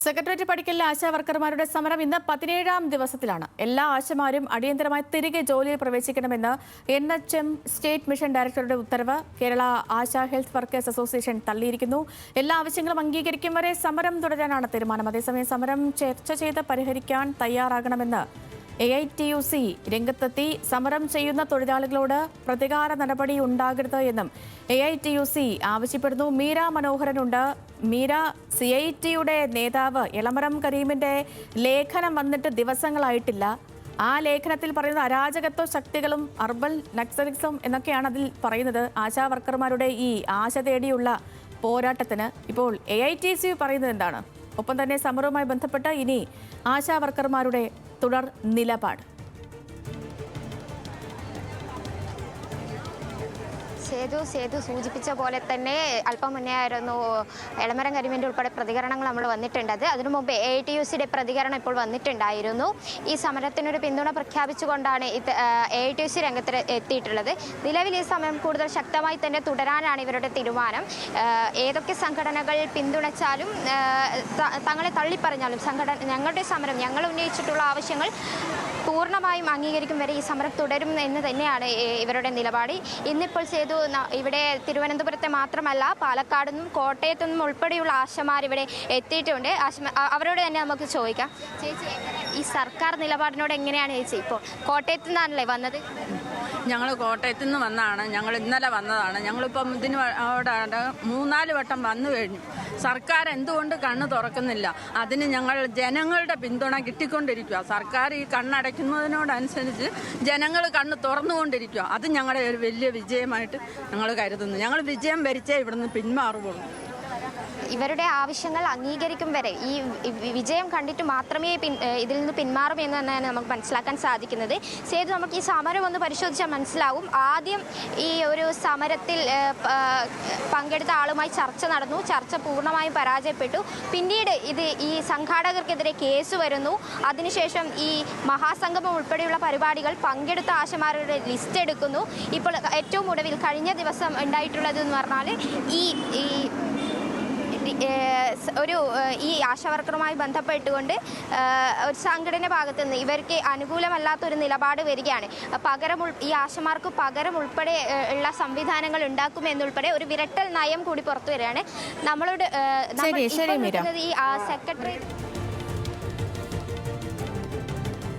Secretariat പടിക്കലിലെ ആശാവർക്കർമാരുടെ സമരം ഇന്ന് 17ാം ദിവസത്തിലാണ്. എല്ലാ ആശമാരും അടിയന്തരമായി തിരികെ ജോലിയിൽ പ്രവേശിക്കണമെന്ന് NHM സ്റ്റേറ്റ് മിഷൻ ഡയറക്ടറുടെ ഉത്തരവ് Kerala ASHA health workers association തള്ളിയിരിക്കുന്നു. എല്ലാ ആവശ്യങ്ങളും അംഗീകരിക്കും വരെ സമരം തുടരാനാണ് തീരുമാനം. അതേസമയം സമരം ചർച്ച ചെയ്ത് പരിഹരിക്കാൻ തയ്യാറാകണമെന്ന് AITUC രംഗത്തെത്തി. സമരം ചെയ്യുന്ന തൊഴിലാളികളോട് പ്രതികാര നടപടി ഉണ്ടാകരുത് എന്നും AITUC ആവശ്യപ്പെടുന്നു. മീര മനോഹരനുണ്ട്. മീര, CIT-യുടെ നേതാവ് എളമരം കരീമിന്റെ ലേഖനം വന്നിട്ട് ദിവസങ്ങളായിട്ടില്ല. ആ ലേഖനത്തിൽ പറയുന്നത് അരാജകത്വ ശക്തികളും അർബൻ നക്സലിസം എന്നൊക്കെയാണ് അതിൽ പറയുന്നത്. ആശാ വർക്കർമാരുടെ ഈ ആശ തേടിയുള്ള പോരാട്ടത്തിന് ഇപ്പോൾ AITUC പറയുന്നത് എന്താണ്? ഒപ്പം തന്നെ സമരവുമായി ബന്ധപ്പെട്ട് ഇനി ആശാ വർക്കർമാരുടെ തുടർ നിലപാട്. സേതു സൂചിപ്പിച്ച പോലെ തന്നെ അല്പം മുന്നേ ആയിരുന്നു എളമരം കരീമിൻ്റെ ഉൾപ്പെടെ പ്രതികരണങ്ങൾ നമ്മൾ വന്നിട്ടുണ്ട്. അതിനു മുമ്പ് AITUC-യുടെ പ്രതികരണം ഇപ്പോൾ വന്നിട്ടുണ്ടായിരുന്നു. ഈ സമരത്തിനൊരു പിന്തുണ പ്രഖ്യാപിച്ചുകൊണ്ടാണ് AITUC രംഗത്ത് എത്തിയിട്ടുള്ളത്. നിലവിൽ ഈ സമയം കൂടുതൽ ശക്തമായി തന്നെ തുടരാനാണ് ഇവരുടെ തീരുമാനം. ഏതൊക്കെ സംഘടനകൾ പിന്തുണച്ചാലും തങ്ങളെ തള്ളിപ്പറഞ്ഞാലും ഞങ്ങളുടെ സമരം, ഞങ്ങൾ ഉന്നയിച്ചിട്ടുള്ള ആവശ്യങ്ങൾ പൂർണ്ണമായും അംഗീകരിക്കും വരെ ഈ സമരം തുടരും എന്ന് തന്നെയാണ് ഇവരുടെ നിലപാട്. ഇന്നിപ്പോൾ സേതു ഇവിടെ തിരുവനന്തപുരത്തെ മാത്രമല്ല പാലക്കാട് നിന്നും കോട്ടയത്തു നിന്നും ഉൾപ്പെടെയുള്ള ആശമാർ ഇവിടെ എത്തിയിട്ടുണ്ട്. അവരോട് തന്നെ നമുക്ക് ചോദിക്കാം. ചേച്ചി, ഈ സർക്കാർ നിലപാടിനോട് എങ്ങനെയാണ് ചേച്ചി? ഇപ്പോൾ കോട്ടയത്തു നിന്നാണല്ലേ വന്നത്? ഞങ്ങൾ കോട്ടയത്തു നിന്ന് വന്നതാണ്. ഞങ്ങൾ ഇന്നലെ വന്നതാണ്. ഞങ്ങളിപ്പം അവിടെ 3-4 വട്ടം വന്നു കഴിഞ്ഞു. സർക്കാർ എന്തുകൊണ്ട് കണ്ണ് തുറക്കുന്നില്ല? അതിന് ഞങ്ങൾ ജനങ്ങളുടെ പിന്തുണ കിട്ടിക്കൊണ്ടിരിക്കുക. സർക്കാർ ഈ കണ്ണടയ്ക്കുന്നതിനോടനുസരിച്ച് ജനങ്ങൾ കണ്ണ് തുറന്നുകൊണ്ടിരിക്കുക. അത് ഞങ്ങളുടെ ഒരു വലിയ വിജയമായിട്ട് ഞങ്ങൾ കരുതുന്നു. ഞങ്ങൾ വിജയം വരിച്ചേ ഇവിടുന്ന് പിന്മാറുകയുള്ളൂ. ഇവരുടെ ആവശ്യങ്ങൾ അംഗീകരിക്കും വരെ, ഈ വിജയം കണ്ടിട്ട് മാത്രമേ ഇതിൽ നിന്ന് പിന്മാറും എന്ന് തന്നെയാണ് നമുക്ക് മനസ്സിലാക്കാൻ സാധിക്കുന്നത്. സേതു, നമുക്ക് ഈ സമരം ഒന്ന് പരിശോധിച്ചാൽ മനസ്സിലാവും. ആദ്യം ഈ ഒരു സമരത്തിൽ പങ്കെടുത്ത ആളുമായി ചർച്ച നടന്നു. ചർച്ച പൂർണ്ണമായും പരാജയപ്പെട്ടു. പിന്നീട് ഈ സംഘാടകർക്കെതിരെ കേസ് വരുന്നു. അതിനുശേഷം ഈ മഹാസംഗമം ഉൾപ്പെടെയുള്ള പരിപാടികൾ പങ്കെടുത്ത ആശമാരുടെ ലിസ്റ്റ് എടുക്കുന്നു. ഇപ്പോൾ ഏറ്റവും ഒടുവിൽ കഴിഞ്ഞ ദിവസം ഉണ്ടായിട്ടുള്ളതെന്ന് പറഞ്ഞാൽ ഈ ആശാവർക്കറുമായി ബന്ധപ്പെട്ടുകൊണ്ട് ഒരു സംഘടന ഭാഗത്തു നിന്ന് ഇവർക്ക് അനുകൂലമല്ലാത്തൊരു നിലപാട് വരികയാണ്. ഈ ആശമാർക്ക് പകരം ഉൾപ്പെടെ ഉള്ള സംവിധാനങ്ങൾ ഉണ്ടാക്കുമെന്നുൾപ്പെടെ ഒരു വിരട്ടൽ നയം കൂടി പുറത്തു വരികയാണ്. നമ്മളോട് ഈ സെക്രട്ടറി